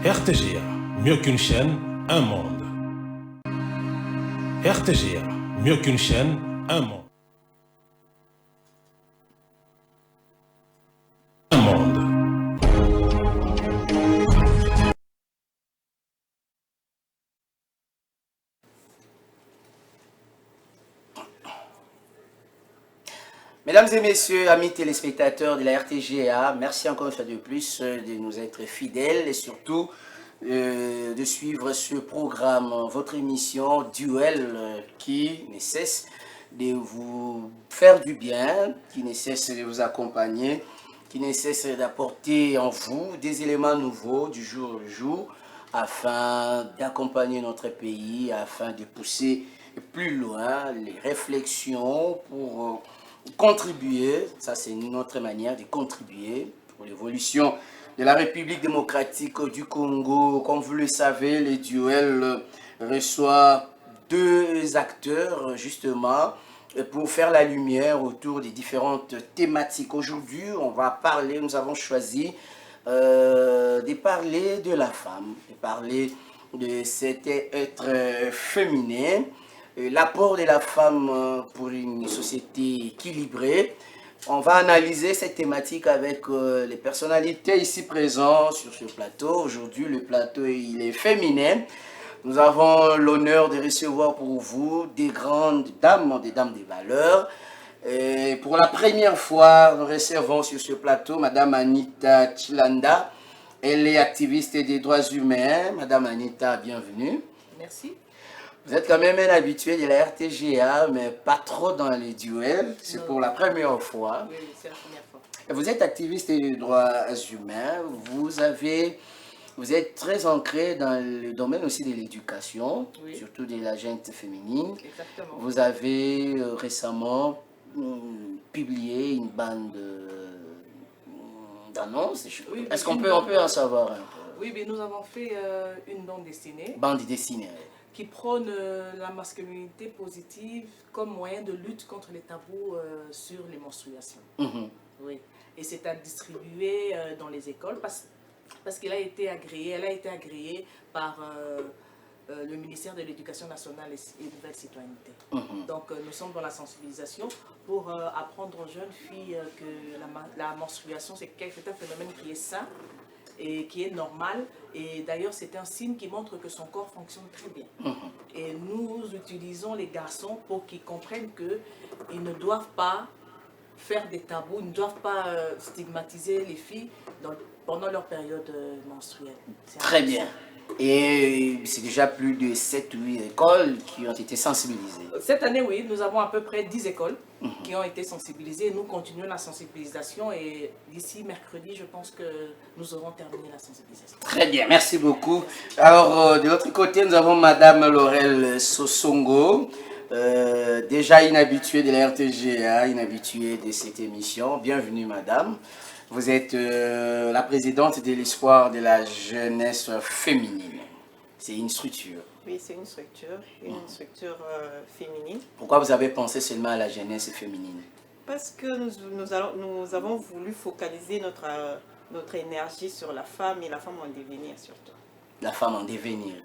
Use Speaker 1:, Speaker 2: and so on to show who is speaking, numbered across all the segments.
Speaker 1: RTGA, mieux qu'une chaîne, un monde. RTGA, mieux qu'une chaîne, un monde. Un monde.
Speaker 2: Mesdames et messieurs, amis téléspectateurs de la RTGA, merci encore une fois de plus de nous être fidèles et surtout de suivre ce programme, votre émission Duel qui ne cesse de vous faire du bien, qui ne cesse de vous accompagner, qui ne cesse d'apporter en vous des éléments nouveaux du jour au jour afin d'accompagner notre pays, afin de pousser plus loin les réflexions pour contribuer, ça c'est notre manière de contribuer pour l'évolution de la République démocratique du Congo. Comme vous le savez, les duels reçoivent deux acteurs justement pour faire la lumière autour des différentes thématiques. Aujourd'hui, on va parler, nous avons choisi de parler de la femme, de parler de cet être féminin, l'apport de la femme pour une société équilibrée. On va analyser cette thématique avec les personnalités ici présentes sur ce plateau. Aujourd'hui, le plateau il est féminin. Nous avons l'honneur de recevoir pour vous des grandes dames, des dames de valeur. Et pour la première fois, nous recevons sur ce plateau Madame Anita Chilanda. Elle est activiste des droits humains. Madame Anita, bienvenue.
Speaker 3: Merci.
Speaker 2: Vous êtes quand même un habitué de la RTGA, mais pas trop dans les duels. C'est pour la première fois.
Speaker 3: Oui, c'est la première fois.
Speaker 2: Vous êtes activiste des droits humains. Vous êtes très ancré dans le domaine aussi de l'éducation,
Speaker 3: Oui.
Speaker 2: surtout de la gente féminine.
Speaker 3: Exactement.
Speaker 2: Vous avez récemment publié une bande d'annonces.
Speaker 3: Oui,
Speaker 2: Est-ce qu'on
Speaker 3: une
Speaker 2: peut en savoir un peu?
Speaker 3: Oui, mais nous avons fait une bande dessinée
Speaker 2: Bande dessinée.
Speaker 3: qui prône la masculinité positive comme moyen de lutte contre les tabous sur les menstruations.
Speaker 2: Mhm.
Speaker 3: Oui. Et c'est à distribuer dans les écoles parce qu'elle a été agréée, par le ministère de l'Éducation nationale et de la citoyenneté. Donc nous sommes dans la sensibilisation pour apprendre aux jeunes filles que la menstruation c'est un phénomène qui est sain et qui est normal. Et d'ailleurs c'est un signe qui montre que son corps fonctionne très bien. Et nous utilisons les garçons pour qu'ils comprennent qu'ils ne doivent pas faire des tabous, ils ne doivent pas stigmatiser les filles pendant leur période menstruelle.
Speaker 2: Très bien. Et c'est déjà plus de 7 ou 8 écoles qui ont été sensibilisées.
Speaker 3: Cette année, oui, nous avons à peu près 10 écoles qui ont été sensibilisées. Nous continuons la sensibilisation et d'ici mercredi, je pense que nous aurons terminé la sensibilisation.
Speaker 2: Très bien, merci beaucoup. Alors, de l'autre côté, nous avons Madame Laurel Sosongo, déjà une habituée de la RTGA, une habituée de cette émission. Bienvenue, Madame. Vous êtes la présidente de l'Espoir de la jeunesse féminine. C'est une structure.
Speaker 4: Oui, c'est une structure féminine.
Speaker 2: Pourquoi vous avez pensé seulement à la jeunesse féminine?
Speaker 4: Parce que nous avons voulu focaliser notre énergie sur la femme et la femme en devenir surtout.
Speaker 2: La femme en devenir.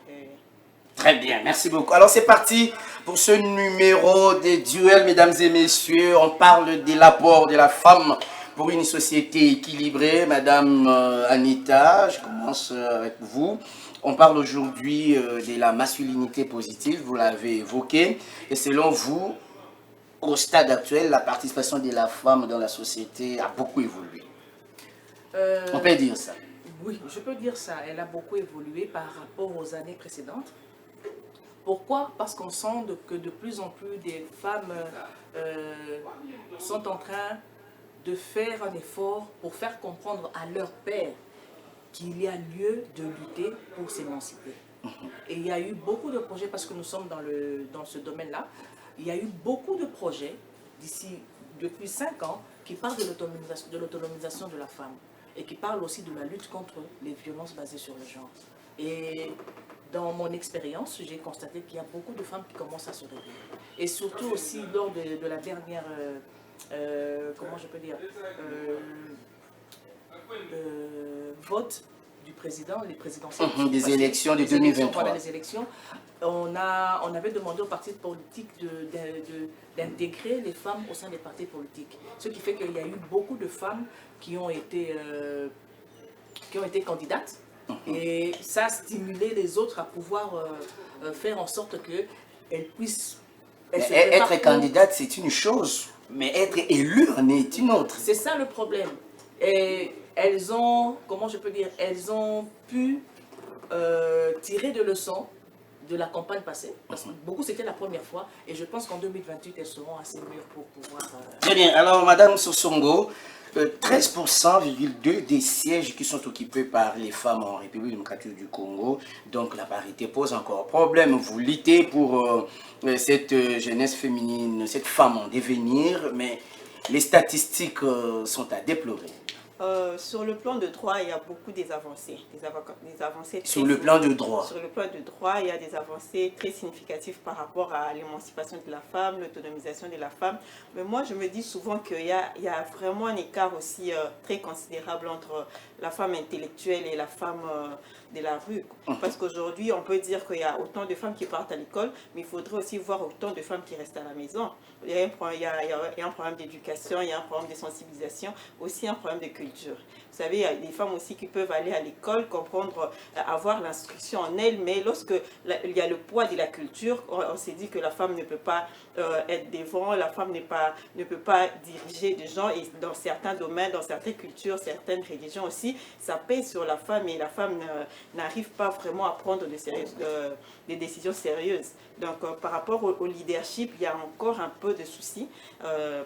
Speaker 2: Très bien, merci beaucoup. Alors c'est parti pour ce numéro des duels, mesdames et messieurs. On parle de l'apport de la femme pour une société équilibrée. Madame Anita, je commence avec vous. On parle aujourd'hui de la masculinité positive, vous l'avez évoqué. Et selon vous, au stade actuel, la participation de la femme dans la société a beaucoup évolué. On peut dire ça?
Speaker 3: Oui, je peux dire ça. Elle a beaucoup évolué par rapport aux années précédentes. Pourquoi? Parce qu'on sent que de plus en plus des femmes sont en train de faire un effort pour faire comprendre à leur père qu'il y a lieu de lutter pour s'émanciper. Et il y a eu beaucoup de projets, parce que nous sommes dans ce domaine-là, il y a eu beaucoup de projets depuis 5 ans qui parlent de l'autonomisation de la femme et qui parlent aussi de la lutte contre les violences basées sur le genre. Et dans mon expérience, j'ai constaté qu'il y a beaucoup de femmes qui commencent à se réveiller. Et surtout aussi lors de la dernière... comment je peux dire, vote du président, les présidentielles.
Speaker 2: Des élections de 2023.
Speaker 3: Voilà, les élections. On avait demandé aux partis politiques d'intégrer les femmes au sein des partis politiques. Ce qui fait qu'il y a eu beaucoup de femmes qui ont été candidates. Et ça a stimulé les autres à pouvoir faire en sorte qu'elles puissent...
Speaker 2: Être candidate, c'est une chose, mais être élue en est une autre.
Speaker 3: C'est ça le problème. Et elles ont, comment je peux dire, elles ont pu tirer de leçons de la campagne passée, parce que beaucoup c'était la première fois, et je pense qu'en 2028 elles seront assez mûres pour pouvoir...
Speaker 2: Très bien, alors Madame Sosongo, 13,2% des sièges qui sont occupés par les femmes en République démocratique du Congo, donc la parité pose encore problème. Vous luttez pour cette jeunesse féminine, cette femme en devenir, mais les statistiques sont à déplorer.
Speaker 4: Sur le plan de droit, il y a beaucoup des avancées. Des avancées
Speaker 2: sur le plan de droit.
Speaker 4: Sur le plan de droit, il y a des avancées très significatives par rapport à l'émancipation de la femme, l'autonomisation de la femme. Mais moi, je me dis souvent qu'il y a vraiment un écart aussi très considérable entre la femme intellectuelle et la femme de la rue. Parce qu'aujourd'hui, on peut dire qu'il y a autant de femmes qui partent à l'école, mais il faudrait aussi voir autant de femmes qui restent à la maison. Il y a un problème d'éducation, il y a un problème de sensibilisation, aussi un problème de culture. Vous savez, il y a des femmes aussi qui peuvent aller à l'école, comprendre, avoir l'instruction en elles, mais lorsque il y a le poids de la culture, on s'est dit que la femme ne peut pas être devant, la femme ne peut pas diriger des gens, et dans certains domaines, dans certaines cultures, certaines religions aussi, ça pèse sur la femme, et la femme n'arrive pas vraiment à prendre des décisions sérieuses. Donc, par rapport au leadership, il y a encore un peu de soucis.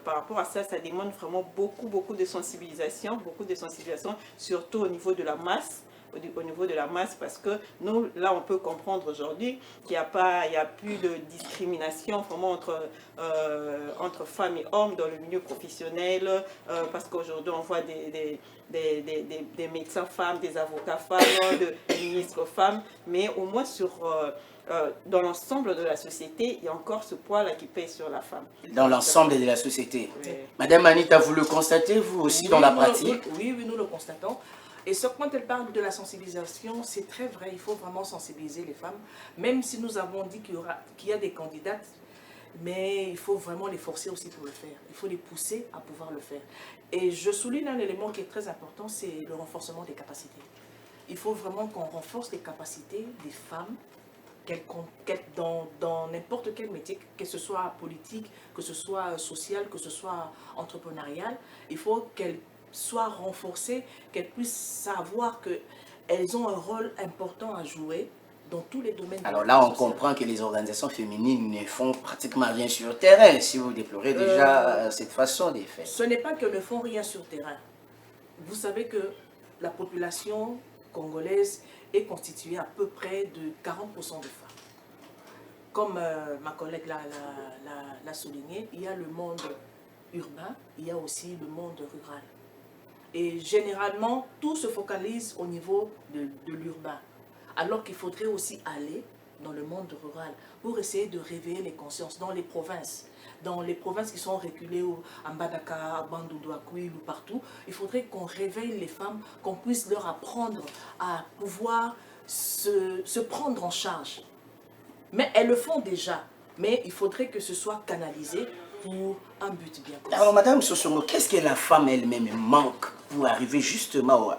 Speaker 4: Par rapport à ça, ça demande vraiment beaucoup de sensibilisation, surtout au niveau de la masse. Au niveau de la masse, parce que nous, là, on peut comprendre aujourd'hui qu'il n'y a plus de discrimination vraiment entre femmes et hommes dans le milieu professionnel, parce qu'aujourd'hui, on voit des médecins femmes, des avocats femmes, des ministres femmes, mais au moins dans l'ensemble de la société, il y a encore ce poids-là qui pèse sur la femme.
Speaker 2: Dans l'ensemble de la société.
Speaker 4: Oui.
Speaker 2: Madame Anita, vous le constatez, vous aussi,
Speaker 3: Oui,
Speaker 2: dans la pratique?
Speaker 3: Oui, nous le constatons. Et quand elle parle de la sensibilisation, c'est très vrai, il faut vraiment sensibiliser les femmes, même si nous avons dit qu'il y a des candidates, mais il faut vraiment les forcer aussi pour le faire. Il faut les pousser à pouvoir le faire. Et je souligne un élément qui est très important, c'est le renforcement des capacités. Il faut vraiment qu'on renforce les capacités des femmes dans n'importe quel métier, que ce soit politique, que ce soit social, que ce soit entrepreneurial. Il faut qu'elles soient renforcées, qu'elles puissent savoir qu'elles ont un rôle important à jouer dans tous les domaines.
Speaker 2: Alors là, on comprend que les organisations féminines ne font pratiquement rien sur le terrain, si vous déplorez déjà cette façon de faire.
Speaker 3: Ce n'est pas qu'elles ne font rien sur le terrain. Vous savez que la population congolaise est constituée à peu près de 40% de femmes. Comme ma collègue l'a souligné, il y a le monde urbain, il y a aussi le monde rural. Et généralement, tout se focalise au niveau de l'urbain, alors qu'il faudrait aussi aller dans le monde rural pour essayer de réveiller les consciences dans les provinces. Dans les provinces qui sont reculées, à Mbandaka, à Bandundu, à Kouil ou partout, il faudrait qu'on réveille les femmes, qu'on puisse leur apprendre à pouvoir se prendre en charge. Mais elles le font déjà, mais il faudrait que ce soit canalisé pour un but bien précis.
Speaker 2: Alors Madame Sosongo, qu'est-ce que la femme elle-même manque pour arriver justement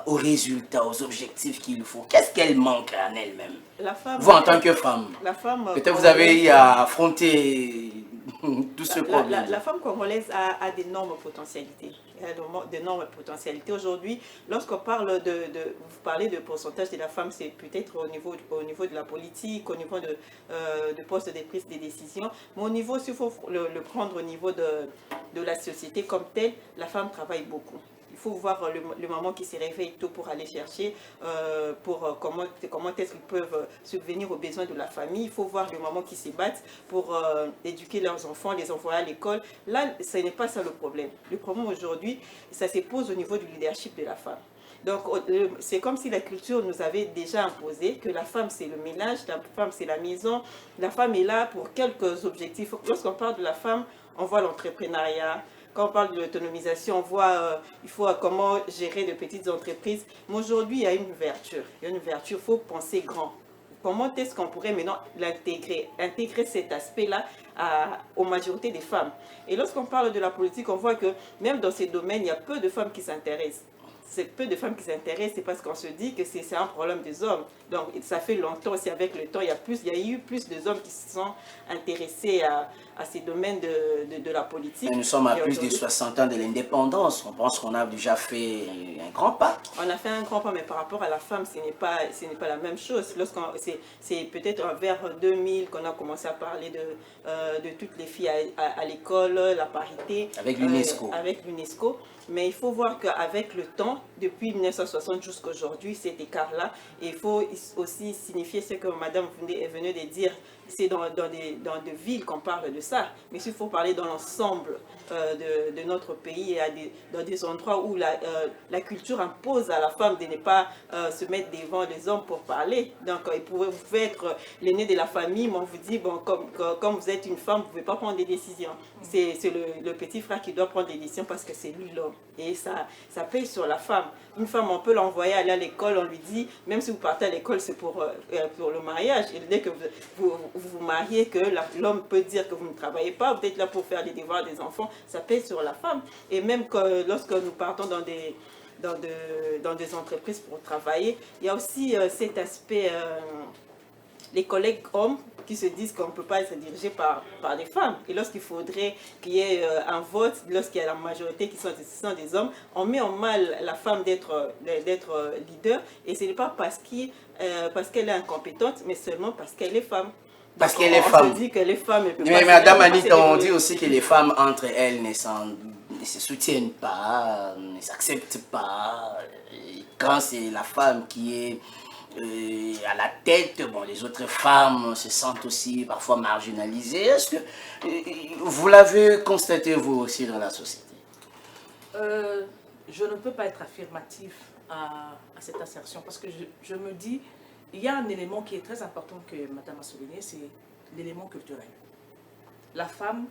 Speaker 2: aux résultats, aux objectifs qu'il faut? Qu'est-ce qu'elle manque en elle-même?
Speaker 4: La femme,
Speaker 2: vous, en tant que femme, peut-être vous avez eu à affronter tout ce problème.
Speaker 4: La femme congolaise a d'énormes potentialités. D'énormes potentialités. Aujourd'hui, lorsqu'on parle vous parlez de pourcentage de la femme, c'est peut-être au niveau de la politique, au niveau de postes de prise de décision, mais au niveau, s'il faut le prendre au niveau de la société comme telle, la femme travaille beaucoup. Il faut voir le moment qui se réveille tôt pour aller chercher, comment est-ce qu'ils peuvent subvenir aux besoins de la famille. Il faut voir le moment qui se battent pour éduquer leurs enfants, les envoyer à l'école. Là, ce n'est pas ça le problème. Le problème aujourd'hui, ça se pose au niveau du leadership de la femme. Donc, c'est comme si la culture nous avait déjà imposé que la femme, c'est le ménage, la femme, c'est la maison. La femme est là pour quelques objectifs. Lorsqu'on parle de la femme, on voit l'entrepreneuriat. quand on parle de l'autonomisation, on voit il faut comment gérer de petites entreprises. Mais aujourd'hui, il y a une ouverture. Il y a une ouverture, il faut penser grand. Comment est-ce qu'on pourrait maintenant l'intégrer, intégrer cet aspect-là aux majorités des femmes? Et lorsqu'on parle de la politique, on voit que même dans ces domaines, il y a peu de femmes qui s'intéressent. C'est peu de femmes qui s'intéressent, c'est parce qu'on se dit que c'est un problème des hommes. Donc ça fait longtemps aussi, avec le temps, il y a eu plus d'hommes qui se sont intéressés à ces domaines de la politique.
Speaker 2: Et nous sommes à plus de 60 ans de l'indépendance. On pense qu'on a déjà fait un grand pas.
Speaker 4: On a fait un grand pas, mais par rapport à la femme, ce n'est pas la même chose. C'est peut-être vers 2000 qu'on a commencé à parler de toutes les filles à l'école, la parité.
Speaker 2: Avec l'UNESCO.
Speaker 4: Avec l'UNESCO. Mais il faut voir qu'avec le temps, depuis 1960 jusqu'à aujourd'hui, cet écart-là, il faut aussi signifier ce que madame venait de dire. C'est dans des villes qu'on parle de ça. Mais s'il faut parler dans l'ensemble de notre pays, dans des endroits où la culture impose à la femme de ne pas se mettre devant les hommes pour parler. Donc, vous pouvez être l'aîné de la famille, mais on vous dit, bon, comme vous êtes une femme, vous ne pouvez pas prendre des décisions. C'est le petit frère qui doit prendre des décisions parce que c'est lui l'homme. Et ça paye sur la femme. Une femme, on peut l'envoyer aller à l'école, on lui dit, même si vous partez à l'école, c'est pour le mariage. Et dès que vous mariez, que l'homme peut dire que vous ne travaillez pas, vous êtes là pour faire les devoirs des enfants, ça paye sur la femme. Et même lorsque nous partons dans des entreprises pour travailler, il y a aussi cet aspect, les collègues hommes qui se disent qu'on ne peut pas être dirigé par des femmes. Et lorsqu'il faudrait qu'il y ait un vote, lorsqu'il y a la majorité qui sont des hommes, on met en mal la femme d'être leader. Et ce n'est pas parce qu'elle est incompétente, mais seulement parce qu'elle est femme.
Speaker 2: Parce qu'elle est femme.
Speaker 4: On se dit que les femmes...
Speaker 2: Mais madame Anita, on dit aussi que les femmes, entre elles, ne se soutiennent pas, ne s'acceptent pas. Et quand c'est la femme qui est à la tête, bon, les autres femmes se sentent aussi parfois marginalisées. Est-ce que vous l'avez constaté vous aussi dans la société?
Speaker 3: Je ne peux pas être affirmatif à cette assertion parce que je me dis, il y a un élément qui est très important que madame a souligné, c'est l'élément culturel. La femme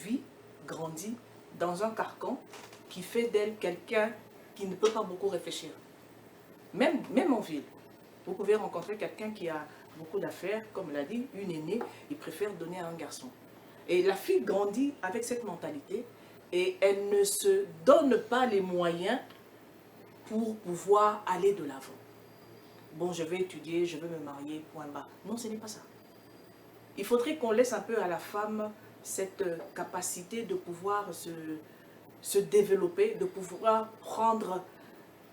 Speaker 3: vit, grandit dans un carcan qui fait d'elle quelqu'un qui ne peut pas beaucoup réfléchir. Même en ville. Vous pouvez rencontrer quelqu'un qui a beaucoup d'affaires, comme l'a dit, une aînée, il préfère donner à un garçon. Et la fille grandit avec cette mentalité et elle ne se donne pas les moyens pour pouvoir aller de l'avant. Bon, je vais étudier, je veux me marier, point bas. Non, ce n'est pas ça. Il faudrait qu'on laisse un peu à la femme cette capacité de pouvoir se développer, de pouvoir prendre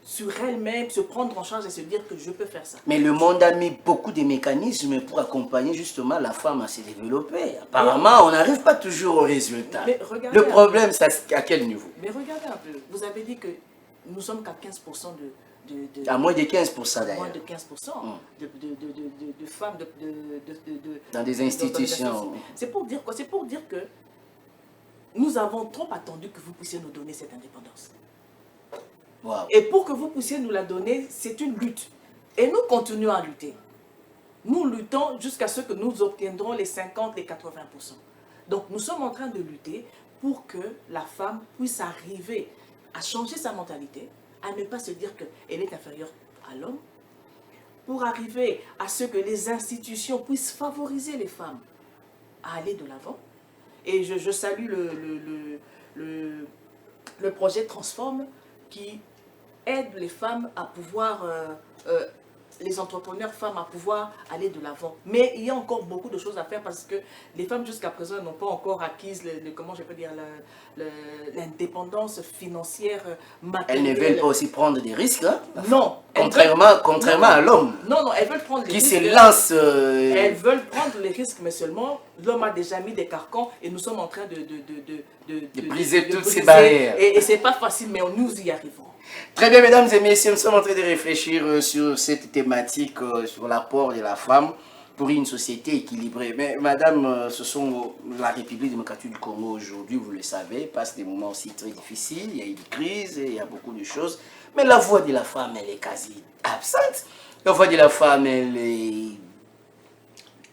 Speaker 3: sur elle-même, se prendre en charge et se dire que je peux faire ça.
Speaker 2: Mais le monde a mis beaucoup de mécanismes pour accompagner justement la femme à se développer. Apparemment, on n'arrive pas toujours au résultat. Le problème, c'est à quel niveau?
Speaker 3: Mais regardez un peu, vous avez dit que nous sommes qu'à 15%
Speaker 2: à moins de 15% d'ailleurs.
Speaker 3: Moins de 15% de femmes
Speaker 2: dans des institutions.
Speaker 3: C'est pour dire quoi? C'est pour dire que nous avons trop attendu que vous puissiez nous donner cette indépendance.
Speaker 2: Wow.
Speaker 3: Et pour que vous puissiez nous la donner, c'est une lutte. Et nous continuons à lutter. Nous luttons jusqu'à ce que nous obtiendrons les 50, les 80%. Donc nous sommes en train de lutter pour que la femme puisse arriver à changer sa mentalité, à ne pas se dire qu'elle est inférieure à l'homme, pour arriver à ce que les institutions puissent favoriser les femmes à aller de l'avant. Et je salue le projet Transforme qui aide les femmes à pouvoir, les entrepreneurs femmes à pouvoir aller de l'avant. Mais il y a encore beaucoup de choses à faire parce que les femmes jusqu'à présent n'ont pas encore acquis, comment je peux dire, l'indépendance financière matérielle.
Speaker 2: Elles ne veulent pas aussi prendre des risques, hein?
Speaker 3: Non.
Speaker 2: Contrairement à l'homme.
Speaker 3: Non, elles veulent prendre les risques.
Speaker 2: Qui se lance.
Speaker 3: Elles veulent prendre les risques, mais seulement l'homme a déjà mis des carcans et nous sommes en train de
Speaker 2: briser toutes ces barrières.
Speaker 3: Et c'est pas facile, mais nous y arrivons.
Speaker 2: Très bien, mesdames et messieurs, nous sommes en train de réfléchir sur cette thématique, sur l'apport de la femme pour une société équilibrée. Mais madame, la République démocratique du Congo aujourd'hui, vous le savez, passe des moments aussi très difficiles. Il y a eu des crises, il y a beaucoup de choses. Mais la voix de la femme, elle est quasi absente. La voix de la femme, elle est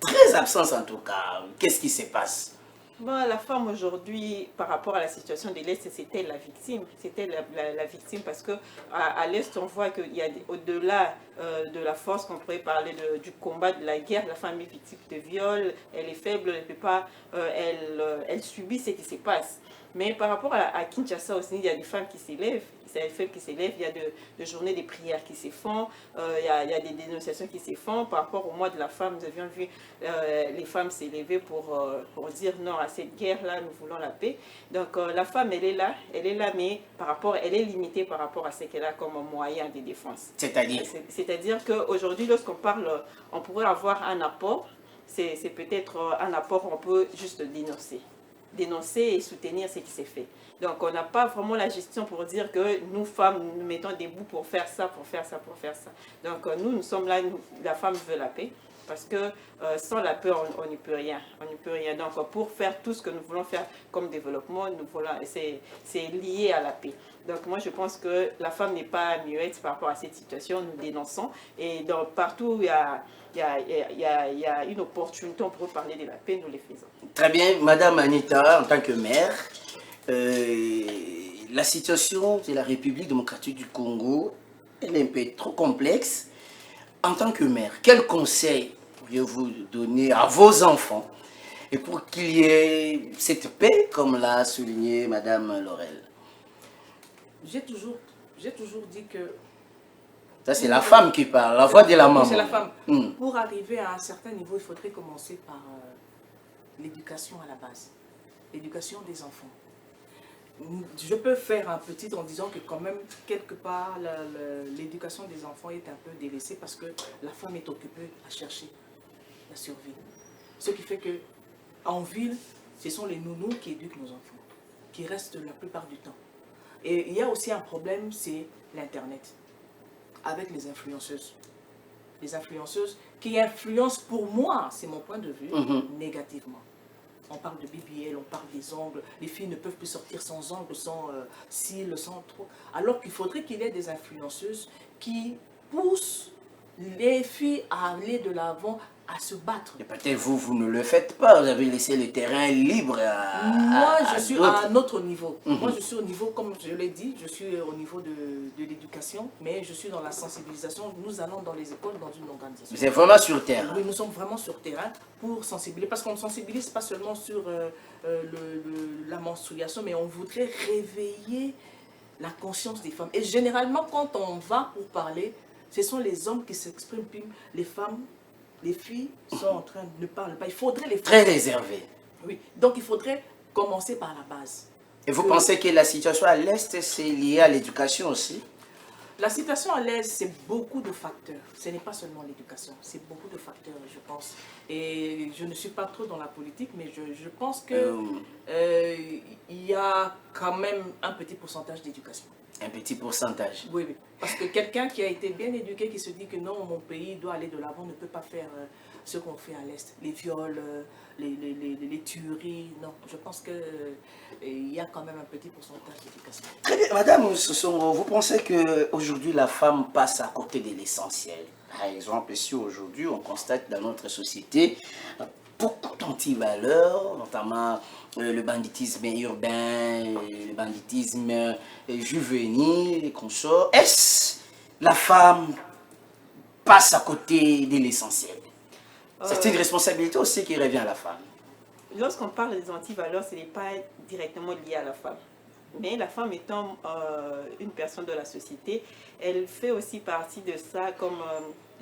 Speaker 2: très absente en tout cas. Qu'est-ce qui se passe?
Speaker 4: Bon, la femme aujourd'hui, par rapport à la situation de l'Est, c'était la victime. C'était la victime parce que à l'Est, on voit qu'il y a au-delà de la force qu'on pourrait parler du combat, de la guerre, la femme est victime de viol, elle est faible, elle peut pas, elle subit ce qui se passe. Mais par rapport à Kinshasa aussi, il y a des femmes qui s'élèvent, il y a de journées de prières qui se font, il y a des dénonciations qui se font. Par rapport au mois de la femme, nous avions vu les femmes s'élever pour dire non à cette guerre-là, nous voulons la paix. Donc la femme, elle est là, mais elle est limitée par rapport à ce qu'elle a comme moyen de défense. C'est-à-dire qu'aujourd'hui, lorsqu'on parle, on pourrait avoir un apport, c'est peut-être un apport où on peut juste dénoncer et soutenir ce qui s'est fait. Donc on n'a pas vraiment la gestion pour dire que nous femmes, nous mettons des bouts pour faire ça, pour faire ça, pour faire ça. Donc nous sommes là, la femme veut la paix, parce que sans la paix, on n'y peut rien. On n'y peut rien. Donc pour faire tout ce que nous voulons faire comme développement, c'est lié à la paix. Donc moi je pense que la femme n'est pas muette par rapport à cette situation, nous dénonçons. Et partout où il y a une opportunité pour parler de la paix, nous le faisons.
Speaker 2: Très bien, Madame Anita, en tant que maire, la situation de la République démocratique du Congo, elle est un peu trop complexe. En tant que maire, quel conseil pourriez-vous donner à vos enfants et pour qu'il y ait cette paix, comme l'a souligné Madame Laurel?
Speaker 3: J'ai toujours dit que...
Speaker 2: Ça, c'est la femme qui parle, la voix de la maman.
Speaker 3: C'est la femme. Pour arriver à un certain niveau, il faudrait commencer par l'éducation à la base, l'éducation des enfants. Je peux faire un petit en disant que quand même, quelque part, l'éducation des enfants est un peu délaissée parce que la femme est occupée à chercher la survie. Ce qui fait que en ville, ce sont les nounous qui éduquent nos enfants, qui restent la plupart du temps. Et il y a aussi un problème, c'est l'Internet, avec les influenceuses. Les influenceuses qui influencent pour moi, c'est mon point de vue, négativement. On parle de BBL, on parle des ongles. Les filles ne peuvent plus sortir sans ongles, sans cils, sans trop. Alors qu'il faudrait qu'il y ait des influenceuses qui poussent les filles à aller de l'avant, à se battre.
Speaker 2: Et peut-être vous ne le faites pas, vous avez laissé le terrain libre
Speaker 3: Moi, je suis à un autre niveau. Moi, je suis au niveau, comme je l'ai dit, je suis au niveau de l'éducation, mais je suis dans la sensibilisation. Nous allons dans les écoles, dans une organisation.
Speaker 2: Vous êtes vraiment sur le terrain.
Speaker 3: Oui, nous sommes vraiment sur le terrain pour sensibiliser, parce qu'on ne sensibilise pas seulement sur la menstruation, mais on voudrait réveiller la conscience des femmes. Et généralement, quand on va pour parler, ce sont les hommes qui s'expriment, puis les femmes, les filles sont en train de ne parler pas. Il faudrait les faire.
Speaker 2: Très réservé.
Speaker 3: Oui, donc il faudrait commencer par la base.
Speaker 2: Et vous pensez que la situation à l'Est, c'est lié à l'éducation aussi?
Speaker 3: La situation à l'Est, c'est beaucoup de facteurs. Ce n'est pas seulement l'éducation, c'est beaucoup de facteurs, je pense. Et je ne suis pas trop dans la politique, mais je pense qu'il y a quand même un petit pourcentage d'éducation.
Speaker 2: Un petit pourcentage.
Speaker 3: Oui, oui. Parce que quelqu'un qui a été bien éduqué, qui se dit que non, mon pays doit aller de l'avant, ne peut pas faire ce qu'on fait à l'Est. Les viols, les tueries, non. Je pense qu'il y a quand même un petit pourcentage d'éducation.
Speaker 2: Très bien. Madame Sosongo, vous pensez qu'aujourd'hui la femme passe à côté de l'essentiel? Par exemple, si aujourd'hui on constate dans notre société beaucoup d'antivaleurs, notamment le banditisme urbain, le banditisme juvénile et consorts. Est-ce la femme passe à côté de l'essentiel? C'est une responsabilité aussi qui revient à la femme.
Speaker 4: Lorsqu'on parle des antivaleurs, ce n'est pas directement lié à la femme. Mais la femme étant une personne de la société, elle fait aussi partie de ça comme,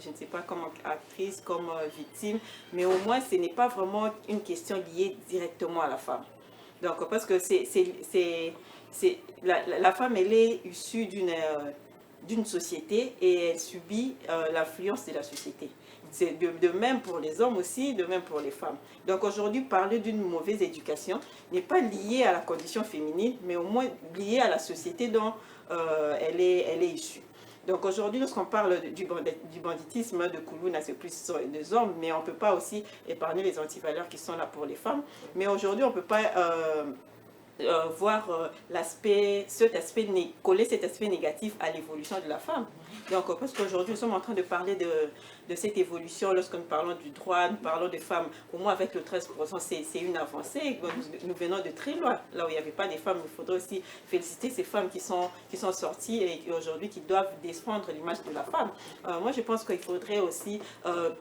Speaker 4: je ne sais pas, comme actrice, comme victime. Mais au moins, ce n'est pas vraiment une question liée directement à la femme. Donc, parce que la femme, elle est issue d'une société et elle subit l'influence de la société. C'est de même pour les hommes aussi, de même pour les femmes. Donc aujourd'hui, parler d'une mauvaise éducation n'est pas lié à la condition féminine, mais au moins lié à la société dont elle est issue. Donc aujourd'hui, lorsqu'on parle du banditisme de Koulouna, c'est plus des hommes, mais on ne peut pas aussi épargner les antivaleurs qui sont là pour les femmes. Mais aujourd'hui, on ne peut pas voir coller cet aspect négatif à l'évolution de la femme. Donc, parce qu'aujourd'hui, nous sommes en train de parler de cette évolution, lorsque nous parlons du droit, nous parlons des femmes. Pour moi, avec le 13%, c'est une avancée. Nous venons de très loin. Là où il n'y avait pas de femmes, il faudrait aussi féliciter ces femmes qui sont sorties et aujourd'hui qui doivent défendre l'image de la femme. Moi, je pense qu'il faudrait aussi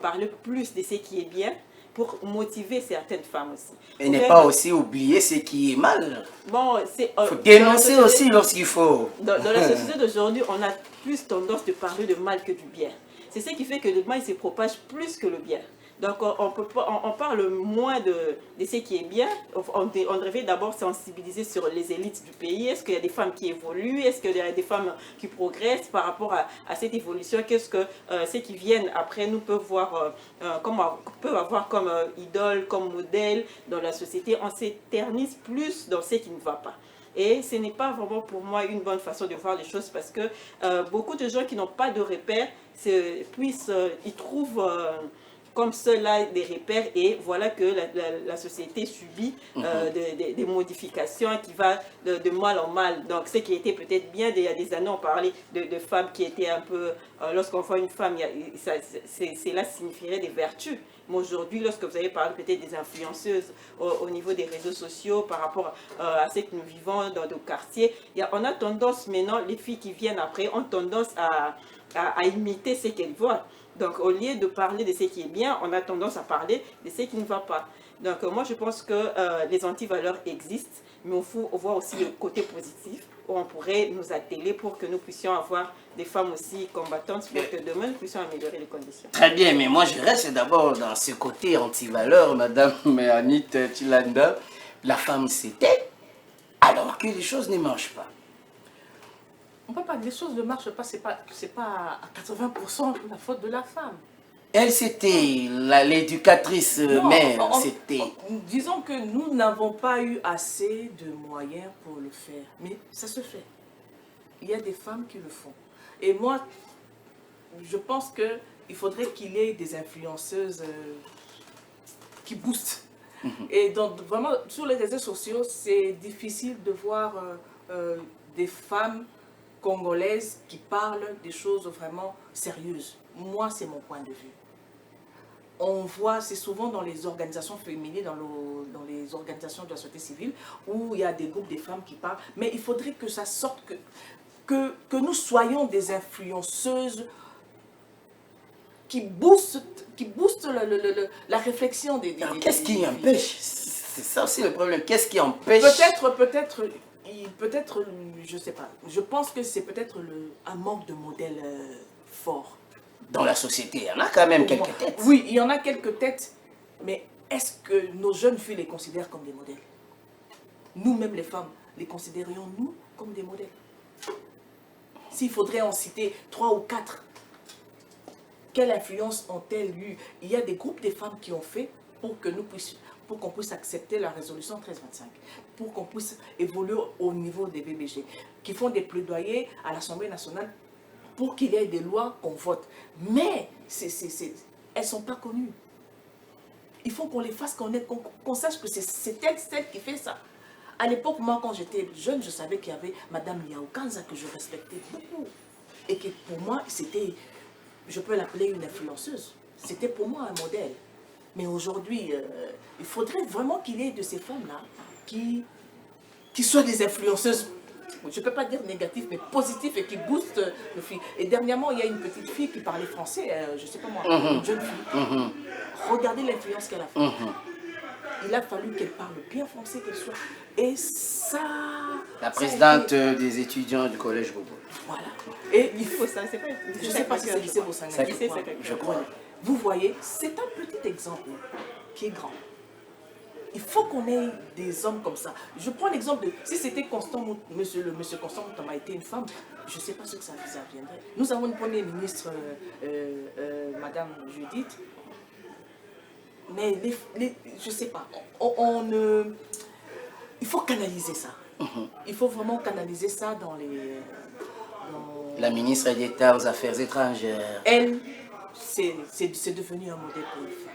Speaker 4: parler plus de ce qui est bien, pour motiver certaines femmes aussi.
Speaker 2: Et ne pas aussi oublier ce qui est mal.
Speaker 4: Bon, il
Speaker 2: faut dénoncer aussi lorsqu'il faut.
Speaker 4: Dans la société d'aujourd'hui, on a plus tendance de parler de mal que du bien. C'est ce qui fait que le mal se propage plus que le bien. Donc on parle moins de ce qui est bien. On devrait d'abord sensibiliser sur les élites du pays. Est-ce qu'il y a des femmes qui évoluent? Est-ce qu'il y a des femmes qui progressent par rapport à cette évolution? Qu'est-ce que ceux qui viennent après nous peuvent avoir comme idole, comme modèle dans la société? On s'éternise plus dans ce qui ne va pas. Et ce n'est pas vraiment pour moi une bonne façon de voir les choses parce que beaucoup de gens qui n'ont pas de repères, ils trouvent comme cela des repères et voilà que la société subit des modifications qui va de mal en mal. Donc ce qui était peut-être bien il y a des années, on parlait de femmes qui étaient un peu, lorsqu'on voit une femme, cela signifierait des vertus. Mais aujourd'hui, lorsque vous avez parlé peut-être des influenceuses au niveau des réseaux sociaux par rapport à ce que nous vivons dans nos quartiers, on a tendance maintenant, les filles qui viennent après ont tendance à imiter ce qu'elles voient. Donc au lieu de parler de ce qui est bien, on a tendance à parler de ce qui ne va pas. Donc moi je pense que les antivaleurs existent, mais il faut voir aussi le côté positif où on pourrait nous atteler pour que nous puissions avoir des femmes aussi combattantes pour que demain nous puissions améliorer les conditions.
Speaker 2: Très bien, mais moi je reste d'abord dans ce côté anti-valeur, Madame Anit Chilanda. La femme s'était alors que les choses ne marchent pas.
Speaker 3: On ne peut pas, les choses ne marchent pas, c'est pas à 80% la faute de la femme.
Speaker 2: Elle, c'était l'éducatrice mère, c'était...
Speaker 3: Disons que nous n'avons pas eu assez de moyens pour le faire, mais ça se fait. Il y a des femmes qui le font. Et moi, je pense qu'il faudrait qu'il y ait des influenceuses qui boostent. Et donc, vraiment, sur les réseaux sociaux, c'est difficile de voir des femmes congolaises qui parlent des choses vraiment sérieuses. Moi, c'est mon point de vue. On voit, c'est souvent dans les organisations féminines, dans les organisations de la société civile, où il y a des groupes de femmes qui parlent. Mais il faudrait que ça sorte, que nous soyons des influenceuses qui boostent la réflexion des
Speaker 2: qu'est-ce qui empêche? C'est ça aussi le problème. Qu'est-ce qui empêche?
Speaker 3: Peut-être, je sais pas. Je pense que c'est peut-être un manque de modèles forts.
Speaker 2: Dans la société, il y en a quand même quelques têtes.
Speaker 3: Oui, il y en a quelques têtes, mais est-ce que nos jeunes filles les considèrent comme des modèles? Nous-mêmes, les femmes, les considérions-nous comme des modèles? S'il faudrait en citer 3 ou 4, quelle influence ont-elles eu? Il y a des groupes de femmes qui ont fait pour qu'on puisse accepter la résolution 1325, pour qu'on puisse évoluer au niveau des BBG, qui font des plaidoyers à l'Assemblée nationale pour qu'il y ait des lois qu'on vote. Mais elles ne sont pas connues. Il faut qu'on les fasse connaître, qu'on sache que c'est celle qui fait ça. À l'époque, moi, quand j'étais jeune, je savais qu'il y avait Madame Liao Kanza que je respectais beaucoup. Et que pour moi, c'était, je peux l'appeler une influenceuse. C'était pour moi un modèle. Mais aujourd'hui, il faudrait vraiment qu'il y ait de ces femmes-là qui soient des influenceuses, je ne peux pas dire négatives, mais positives et qui boostent le filles. Et dernièrement, il y a une petite fille qui parlait français, je ne sais pas moi, une jeune fille. Regardez l'influence qu'elle a fait. Il a fallu qu'elle parle bien français, qu'elle soit. Et ça...
Speaker 2: La présidente des étudiants du collège Bobo.
Speaker 3: Voilà. Et il faut
Speaker 4: ça, c'est pas...
Speaker 3: Je ne sais pas si c'est lycée Bosanga.
Speaker 2: Je crois.
Speaker 3: Vous voyez, c'est un petit exemple qui est grand. Il faut qu'on ait des hommes comme ça. Je prends l'exemple de... Si c'était monsieur Constant Moutama était une femme, je ne sais pas ce que ça viendrait. Nous avons une première ministre, Madame Judith, mais je ne sais pas. Il faut canaliser ça. Il faut vraiment canaliser ça dans les...
Speaker 2: La ministre d'État aux Affaires étrangères.
Speaker 3: Elle, c'est devenu un modèle pour les femmes.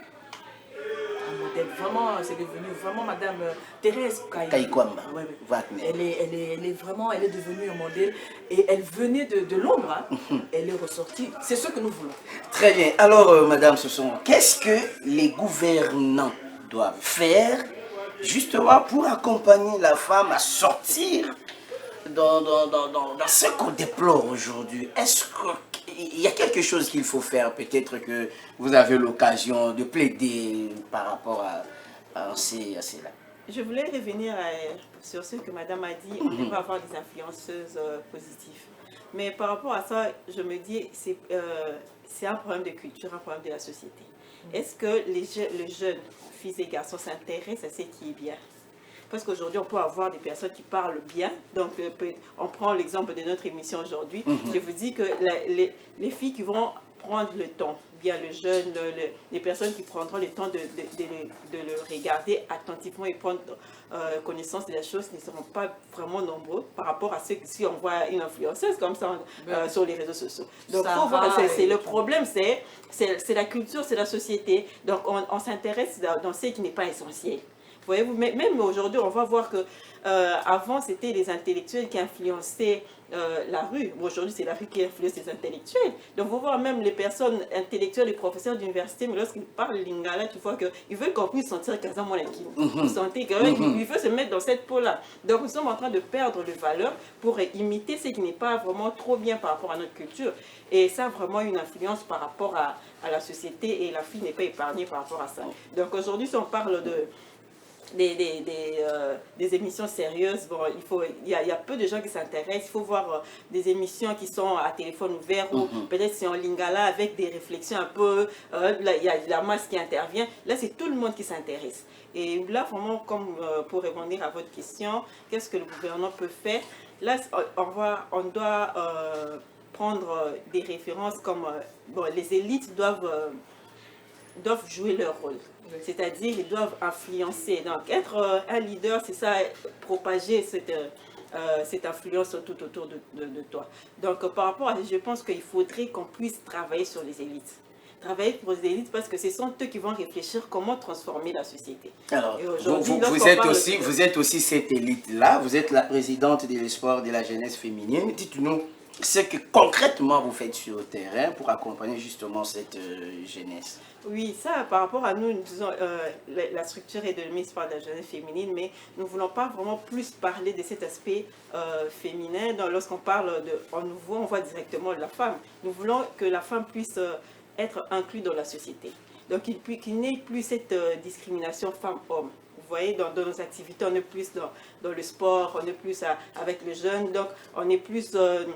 Speaker 3: un modèle. Vraiment, c'est devenu vraiment Madame Thérèse
Speaker 2: Kaikwamba.
Speaker 3: Ouais, ouais.
Speaker 2: Wagner.
Speaker 3: Elle est vraiment, elle est devenue un modèle et elle venait de Londres. Hein. Elle est ressortie. C'est ce que nous voulons.
Speaker 2: Très bien. Alors, Madame Sosson, qu'est-ce que les gouvernants doivent faire justement pour accompagner la femme à sortir dans ce qu'on déplore aujourd'hui? Est-ce qu'il y a quelque chose qu'il faut faire? Peut-être que vous avez l'occasion de plaider par rapport à cela.
Speaker 4: Je voulais revenir sur ce que Madame a dit. On devrait avoir des influenceuses positives. Mais par rapport à ça, je me dis c'est un problème de culture, un problème de la société. Est-ce que les jeunes filles et garçons s'intéressent à ce qui est bien? Parce qu'aujourd'hui, on peut avoir des personnes qui parlent bien. Donc, on prend l'exemple de notre émission aujourd'hui. Je vous dis que les filles qui vont prendre le temps, bien le jeune, les personnes qui prendront le temps de le regarder attentivement et prendre connaissance de la chose ne seront pas vraiment nombreux par rapport à ceux si on voit une influenceuse comme ça sur les réseaux sociaux. Donc, faut voir, c'est le problème, c'est la culture, c'est la société. Donc, on s'intéresse dans ce qui n'est pas essentiel. Voyez-vous, même aujourd'hui, on va voir que avant, c'était les intellectuels qui influençaient la rue. Aujourd'hui, c'est la rue qui influence les intellectuels. Donc, vous voyez même les personnes intellectuelles, les professeurs d'université, mais lorsqu'ils parlent lingala, tu vois qu'ils veulent qu'on puisse sentir qu'ils ont Vous sentez qu'ils veulent se mettre dans cette peau-là. Donc, nous sommes en train de perdre les valeurs pour imiter ce qui n'est pas vraiment trop bien par rapport à notre culture. Et ça a vraiment une influence par rapport à la société et la fille n'est pas épargnée par rapport à ça. Donc, aujourd'hui, si on parle des émissions sérieuses, bon, il y a peu de gens qui s'intéressent. Il faut voir des émissions qui sont à téléphone ouvert ou peut-être c'est en lingala avec des réflexions un peu, il y a la masse qui intervient. Là, c'est tout le monde qui s'intéresse. Et là, vraiment, comme pour répondre à votre question, qu'est-ce que le gouvernement peut faire? Là, on doit prendre des références comme bon, les élites doivent jouer leur rôle. C'est-à-dire ils doivent influencer. Donc être un leader, c'est ça, propager cette influence tout autour de toi. Donc par rapport à ça, je pense qu'il faudrait qu'on puisse travailler sur les élites. Travailler pour les élites parce que ce sont eux qui vont réfléchir comment transformer la société.
Speaker 2: Alors, vous êtes aussi cette élite-là, vous êtes la présidente de l'espoir de la jeunesse féminine. Dites-nous ce que concrètement vous faites sur le terrain pour accompagner justement cette jeunesse.
Speaker 4: Oui, ça, par rapport à nous, nous disons, la structure est de l'espoir de la jeunesse féminine, mais nous ne voulons pas vraiment plus parler de cet aspect féminin. Lorsqu'on parle on voit directement la femme. Nous voulons que la femme puisse être incluse dans la société. Donc, qu'il n'y ait plus cette discrimination femme-homme. Vous voyez, dans nos activités, on est plus dans le sport, on est plus avec les jeunes, donc on est plus dans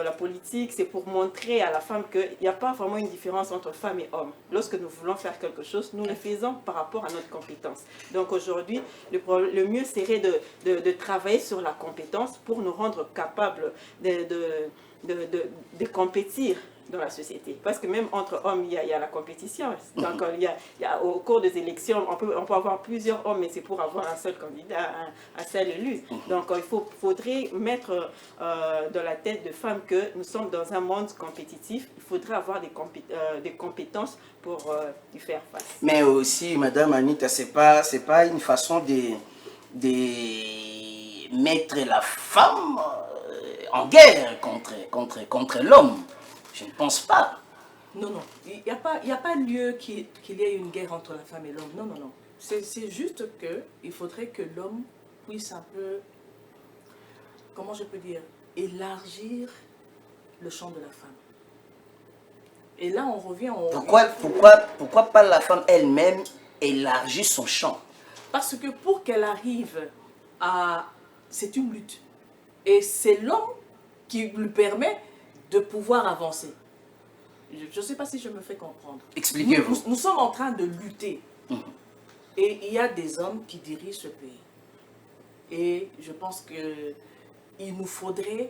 Speaker 4: la politique. C'est pour montrer à la femme qu'il n'y a pas vraiment une différence entre femme et homme. Lorsque nous voulons faire quelque chose, nous le faisons par rapport à notre compétence. Donc aujourd'hui, le mieux serait de travailler sur la compétence pour nous rendre capables de compétir dans la société. Parce que même entre hommes, il y a la compétition. Donc, au cours des élections, on peut avoir plusieurs hommes, mais c'est pour avoir un seul candidat, un seul élu. Donc, il faudrait mettre dans la tête de femmes que nous sommes dans un monde compétitif. Il faudrait avoir des compétences pour y faire face. Mais aussi,
Speaker 2: Madame Anita, c'est pas une façon de mettre la femme en guerre contre l'homme. Je ne pense pas.
Speaker 3: Non, non. Il n'y a pas lieu qu'il y ait une guerre entre la femme et l'homme. Non, non, non. C'est juste qu'il faudrait que l'homme puisse un peu, comment je peux dire, élargir le champ de la femme. Et là, on revient...
Speaker 2: Pourquoi pas la femme elle-même élargir son champ?
Speaker 3: Parce que pour qu'elle arrive à... C'est une lutte. Et c'est l'homme qui lui permet de pouvoir avancer. Je ne sais pas si je me fais comprendre.
Speaker 2: Expliquez-vous.
Speaker 3: Nous sommes en train de lutter. Et il y a des hommes qui dirigent ce pays. Et je pense qu'il nous faudrait,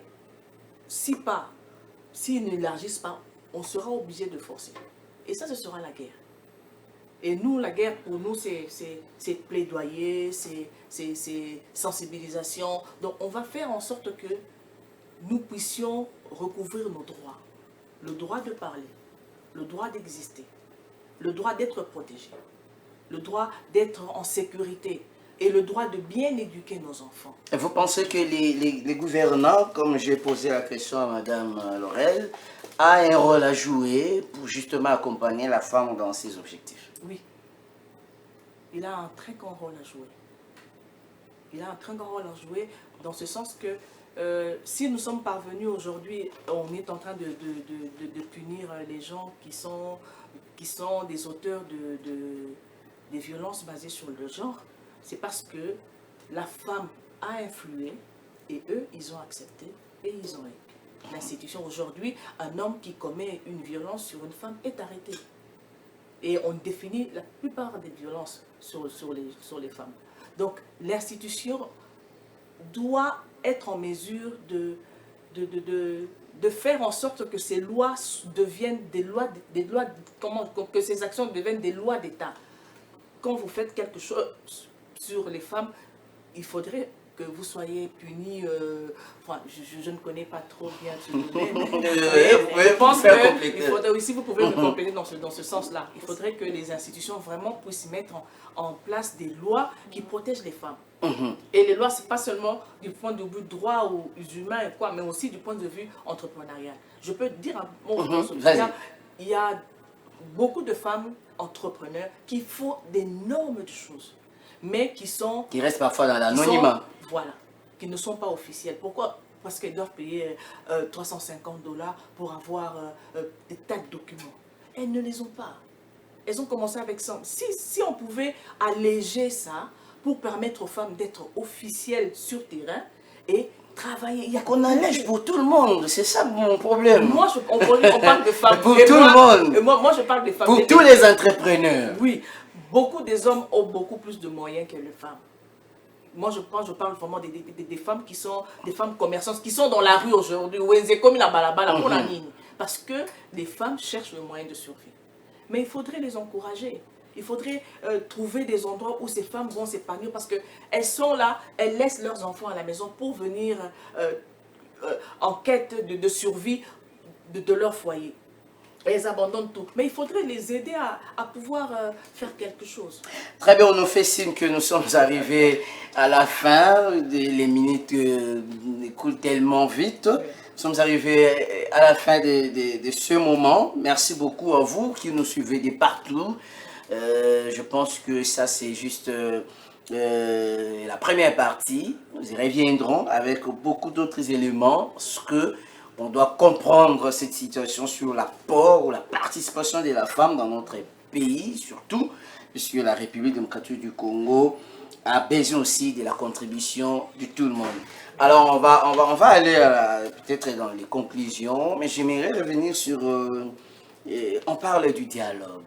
Speaker 3: s'ils n'élargissent pas, on sera obligé de forcer. Et ça, ce sera la guerre. Et nous, la guerre, pour nous, c'est plaidoyer, c'est sensibilisation. Donc, on va faire en sorte que nous puissions recouvrir nos droits. Le droit de parler, le droit d'exister, le droit d'être protégé. le droit d'être en sécurité et le droit de bien éduquer nos enfants.
Speaker 2: Et vous pensez que les gouvernants, comme j'ai posé la question à Madame Laurel, a un rôle à jouer pour justement accompagner la femme dans ses objectifs?
Speaker 3: Oui. Il a un très grand rôle à jouer. Il a un très grand rôle à jouer dans ce sens que si nous sommes parvenus aujourd'hui, on est en train de punir les gens qui sont des auteurs des violences basées sur le genre, c'est parce que la femme a influé et eux, ils ont accepté et ils ont aimé. L'institution aujourd'hui, un homme qui commet une violence sur une femme est arrêté. Et on définit la plupart des violences sur les femmes. Donc l'institution doit être en mesure de faire en sorte que ces lois deviennent que ces actions deviennent des lois d'État. Quand vous faites quelque chose sur les femmes, il faudrait que vous soyez punis. Enfin, je ne connais pas trop bien ce domaine. Je pense que il faudrait, si vous pouvez me compléter dans ce sens-là, il faudrait que les institutions vraiment puissent mettre en place des lois qui protègent les femmes. Et les lois, ce n'est pas seulement du point de vue droit aux humains et quoi, mais aussi du point de vue entrepreneurial. Je peux dire un mot il y a beaucoup de femmes entrepreneurs qui font d'énormes choses, mais qui
Speaker 2: restent parfois dans l'anonymat.
Speaker 3: Voilà, qui ne sont pas officiels. Pourquoi? Parce qu'elles doivent payer $350 pour avoir des tas de documents. Elles ne les ont pas. Elles ont commencé avec ça. Si on pouvait alléger ça pour permettre aux femmes d'être officielles sur terrain et travailler.
Speaker 2: Qu'on allège pour tout le monde, c'est ça mon problème.
Speaker 3: Moi, on parle de femmes.
Speaker 2: Pour tout le monde.
Speaker 3: Moi, je parle des femmes.
Speaker 2: Pour tous les entrepreneurs.
Speaker 3: Oui, beaucoup des hommes ont beaucoup plus de moyens que les femmes. Moi, je parle vraiment des femmes qui sont des femmes commerçantes, qui sont dans la rue aujourd'hui, parce que les femmes cherchent le moyen de survie. Mais il faudrait les encourager. Il faudrait trouver des endroits où ces femmes vont s'épanouir parce qu'elles sont là, elles laissent leurs enfants à la maison pour venir en quête de survie de leur foyer. Elles abandonnent tout. Mais il faudrait les aider à pouvoir faire quelque chose.
Speaker 2: Très bien, on nous fait signe que nous sommes arrivés à la fin. Les minutes coulent tellement vite. Nous sommes arrivés à la fin de ce moment. Merci beaucoup à vous qui nous suivez de partout. Je pense que ça, c'est juste la première partie. Nous y reviendrons avec beaucoup d'autres éléments. Parce que on doit comprendre cette situation sur l'apport ou la participation de la femme dans notre pays, surtout, puisque la République démocratique du Congo a besoin aussi de la contribution de tout le monde. Alors, on va aller peut-être dans les conclusions, mais j'aimerais revenir sur... on parle du dialogue.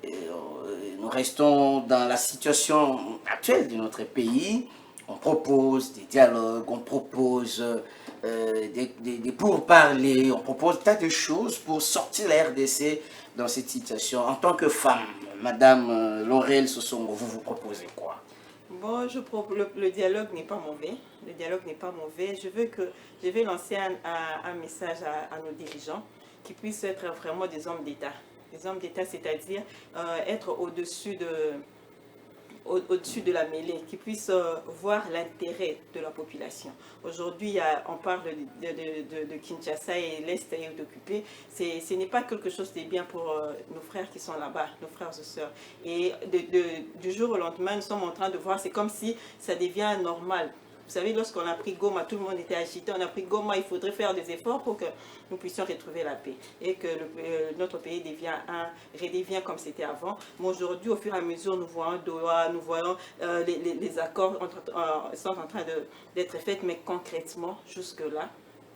Speaker 2: Nous restons dans la situation actuelle de notre pays. On propose des dialogues, on propose des pourparlers, on propose tas de choses pour sortir la RDC dans cette situation. En tant que femme, Madame Laurel Sosongo, vous proposez quoi?
Speaker 4: Bon, le dialogue n'est pas mauvais. Le dialogue n'est pas mauvais. Je vais lancer un message à nos dirigeants qui puissent être vraiment des hommes d'État. Des hommes d'État, c'est-à-dire être au-dessus de la mêlée, qui puissent voir l'intérêt de la population. Aujourd'hui, on parle de Kinshasa et l'Est est occupé. Ce n'est pas quelque chose de bien pour nos frères qui sont là-bas, nos frères et sœurs. Et du jour au lendemain, nous sommes en train de voir, c'est comme si ça devient normal. Vous savez, lorsqu'on a pris Goma, tout le monde était agité. On a pris Goma, il faudrait faire des efforts pour que nous puissions retrouver la paix et que notre pays redevient comme c'était avant. Mais aujourd'hui, au fur et à mesure, nous voyons Doha, nous voyons les accords sont en train d'être faits, mais concrètement, jusque-là,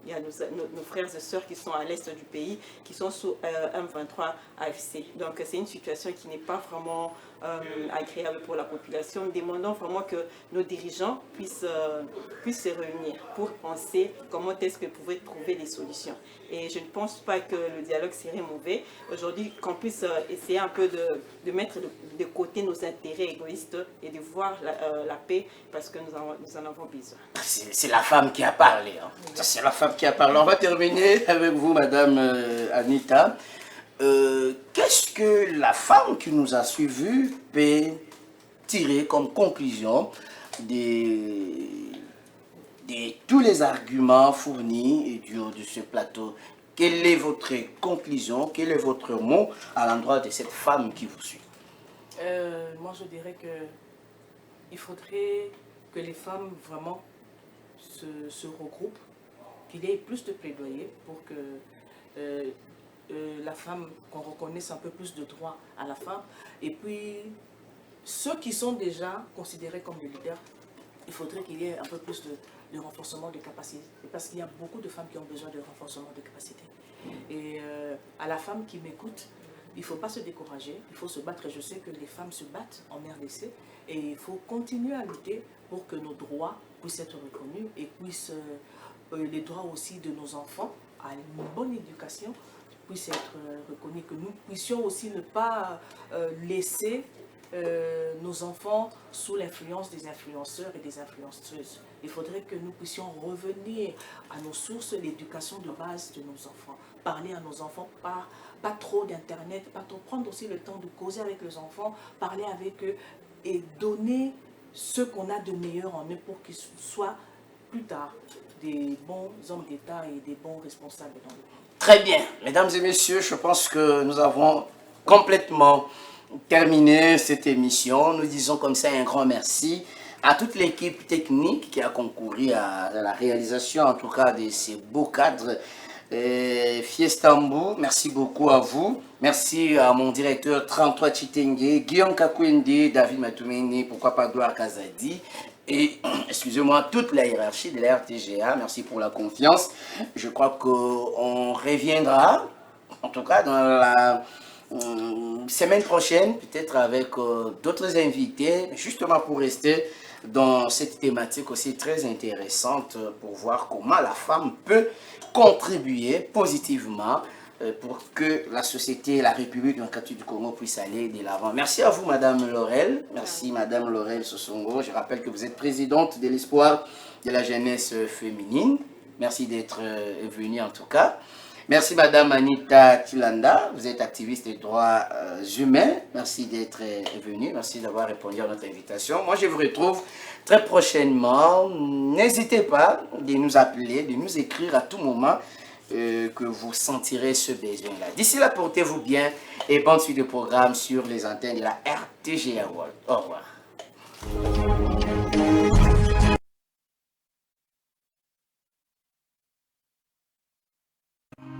Speaker 4: il y a nos frères et sœurs qui sont à l'est du pays, qui sont sous M23 AFC. Donc c'est une situation qui n'est pas vraiment agréable pour la population. Nous demandons vraiment que nos dirigeants puissent se réunir pour penser comment est-ce qu'ils pouvaient trouver des solutions. Et je ne pense pas que le dialogue serait mauvais. Aujourd'hui, qu'on puisse essayer un peu de mettre de côté nos intérêts égoïstes et de voir la paix parce que nous en avons besoin.
Speaker 2: C'est la femme qui a parlé. Hein. C'est la femme qui a parlé. On va terminer avec vous, Madame Anita. qu'est-ce que la femme qui nous a suivis peut tirer comme conclusion de tous les arguments fournis du haut de ce plateau? Quelle est votre conclusion, quel est votre mot à l'endroit de cette femme qui vous suit?
Speaker 3: Moi, je dirais que il faudrait que les femmes vraiment se regroupent, qu'il y ait plus de plaidoyer pour que la femme, qu'on reconnaisse un peu plus de droits à la femme. Et puis, ceux qui sont déjà considérés comme des leaders, il faudrait qu'il y ait un peu plus de renforcement de capacités. Parce qu'il y a beaucoup de femmes qui ont besoin de renforcement de capacités. Et à la femme qui m'écoute, il ne faut pas se décourager, il faut se battre. Et je sais que les femmes se battent en RDC et il faut continuer à lutter pour que nos droits puissent être reconnus et puissent, les droits aussi de nos enfants à une bonne éducation puissent être reconnus, que nous puissions aussi ne pas laisser nos enfants sous l'influence des influenceurs et des influenceuses. Il faudrait que nous puissions revenir à nos sources, l'éducation de base de nos enfants. Parler à nos enfants, pas trop d'internet, pas trop, prendre aussi le temps de causer avec les enfants, parler avec eux et donner ce qu'on a de meilleur en eux pour qu'ils soient plus tard des bons hommes d'État et des bons responsables dans le pays.
Speaker 2: Très bien, mesdames et messieurs, je pense que nous avons complètement terminé cette émission. Nous disons comme ça un grand merci à toute l'équipe technique qui a concouru à la réalisation, en tout cas, de ces beaux cadres. Fiestambu, merci beaucoup à vous. Merci à mon directeur 33 Chitenge, Guillaume Kakwende, David Matoumeni, pourquoi pas Gloire Kazadi. Et, excusez-moi, toute la hiérarchie de la RTGA, merci pour la confiance. Je crois qu'on reviendra, en tout cas dans la semaine prochaine, peut-être avec d'autres invités, justement pour rester dans cette thématique aussi très intéressante pour voir comment la femme peut contribuer positivement pour que la société et la République démocratique du Congo puissent aller de l'avant. Merci à vous, Madame Laurel. Merci, Madame Laurel Sosongo. Je rappelle que vous êtes présidente de l'Espoir de la jeunesse féminine. Merci d'être venue en tout cas. Merci, Madame Anita Tilanda. Vous êtes activiste des droits humains. Merci d'être venue. Merci d'avoir répondu à notre invitation. Moi, je vous retrouve très prochainement. N'hésitez pas de nous appeler, de nous écrire à tout moment que vous sentirez ce besoin-là. D'ici là, portez-vous bien et bonne suite de programme sur les antennes de la RTGA World. Au revoir.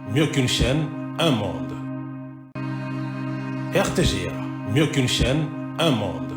Speaker 1: Mieux qu'une chaîne, un monde. RTGA, mieux qu'une chaîne, un monde.